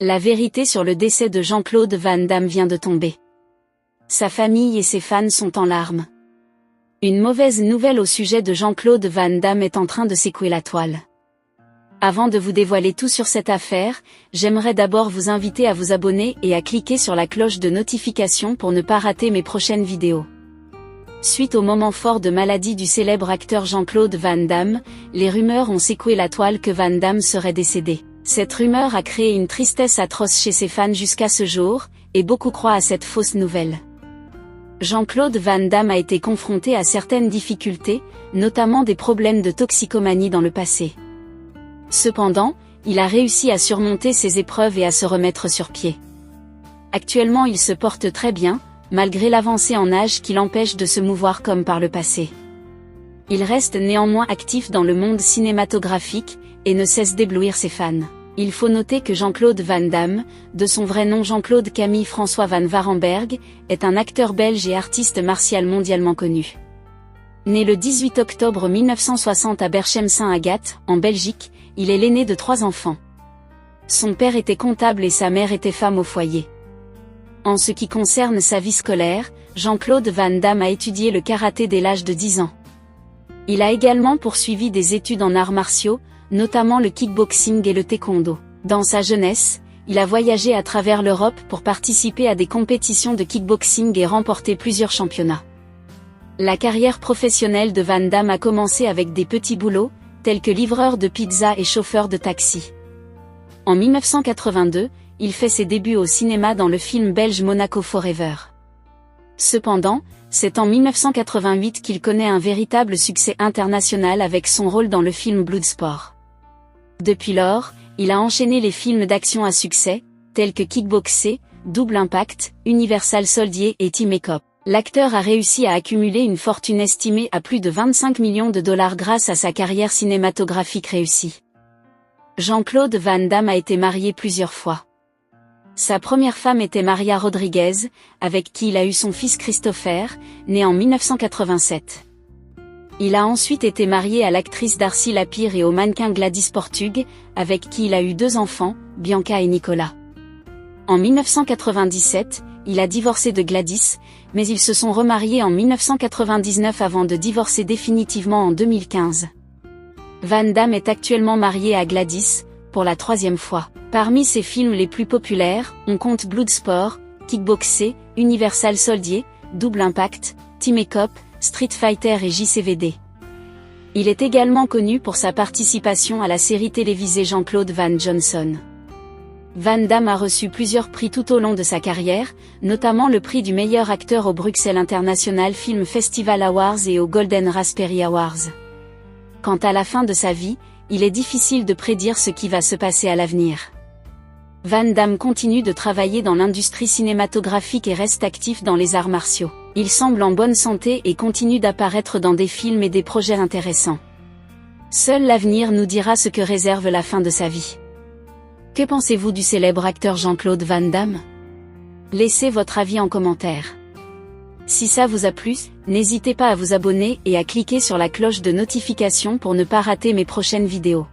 La vérité sur le décès de Jean-Claude Van Damme vient de tomber. Sa famille et ses fans sont en larmes. Une mauvaise nouvelle au sujet de Jean-Claude Van Damme est en train de secouer la toile. Avant de vous dévoiler tout sur cette affaire, j'aimerais d'abord vous inviter à vous abonner et à cliquer sur la cloche de notification pour ne pas rater mes prochaines vidéos. Suite au moment fort de maladie du célèbre acteur Jean-Claude Van Damme, les rumeurs ont secoué la toile que Van Damme serait décédé. Cette rumeur a créé une tristesse atroce chez ses fans jusqu'à ce jour, et beaucoup croient à cette fausse nouvelle. Jean-Claude Van Damme a été confronté à certaines difficultés, notamment des problèmes de toxicomanie dans le passé. Cependant, il a réussi à surmonter ces épreuves et à se remettre sur pied. Actuellement il se porte très bien, malgré l'avancée en âge qui l'empêche de se mouvoir comme par le passé. Il reste néanmoins actif dans le monde cinématographique, et ne cesse d'éblouir ses fans. Il faut noter que Jean-Claude Van Damme, de son vrai nom Jean-Claude Camille François Van Varenberg, est un acteur belge et artiste martial mondialement connu. Né le 18 octobre 1960 à Berchem-Saint-Agathe, en Belgique, il est l'aîné de 3 enfants. Son père était comptable et sa mère était femme au foyer. En ce qui concerne sa vie scolaire, Jean-Claude Van Damme a étudié le karaté dès l'âge de 10 ans. Il a également poursuivi des études en arts martiaux, notamment le kickboxing et le taekwondo. Dans sa jeunesse, il a voyagé à travers l'Europe pour participer à des compétitions de kickboxing et remporter plusieurs championnats. La carrière professionnelle de Van Damme a commencé avec des petits boulots, tels que livreur de pizza et chauffeur de taxi. En 1982, il fait ses débuts au cinéma dans le film belge Monaco Forever. Cependant, c'est en 1988 qu'il connaît un véritable succès international avec son rôle dans le film Bloodsport. Depuis lors, il a enchaîné les films d'action à succès, tels que Kickboxer, Double Impact, Universal Soldier et Team Cop. L'acteur a réussi à accumuler une fortune estimée à plus de 25 millions de dollars grâce à sa carrière cinématographique réussie. Jean-Claude Van Damme a été marié plusieurs fois. Sa première femme était Maria Rodriguez, avec qui il a eu son fils Christopher, né en 1987. Il a ensuite été marié à l'actrice Darcy Lapire et au mannequin Gladys Portug, avec qui il a eu 2 enfants, Bianca et Nicolas. En 1997, il a divorcé de Gladys, mais ils se sont remariés en 1999 avant de divorcer définitivement en 2015. Van Damme est actuellement marié à Gladys, pour la 3e fois. Parmi ses films les plus populaires, on compte Bloodsport, Kickboxer, Universal Soldier, Double Impact, Team Cop, Street Fighter et JCVD. Il est également connu pour sa participation à la série télévisée Jean-Claude Van Johnson. Van Damme a reçu plusieurs prix tout au long de sa carrière, notamment le prix du meilleur acteur au Bruxelles International Film Festival Awards et au Golden Raspberry Awards. Quant à la fin de sa vie, il est difficile de prédire ce qui va se passer à l'avenir. Van Damme continue de travailler dans l'industrie cinématographique et reste actif dans les arts martiaux. Il semble en bonne santé et continue d'apparaître dans des films et des projets intéressants. Seul l'avenir nous dira ce que réserve la fin de sa vie. Que pensez-vous du célèbre acteur Jean-Claude Van Damme? Laissez votre avis en commentaire. Si ça vous a plu, n'hésitez pas à vous abonner et à cliquer sur la cloche de notification pour ne pas rater mes prochaines vidéos.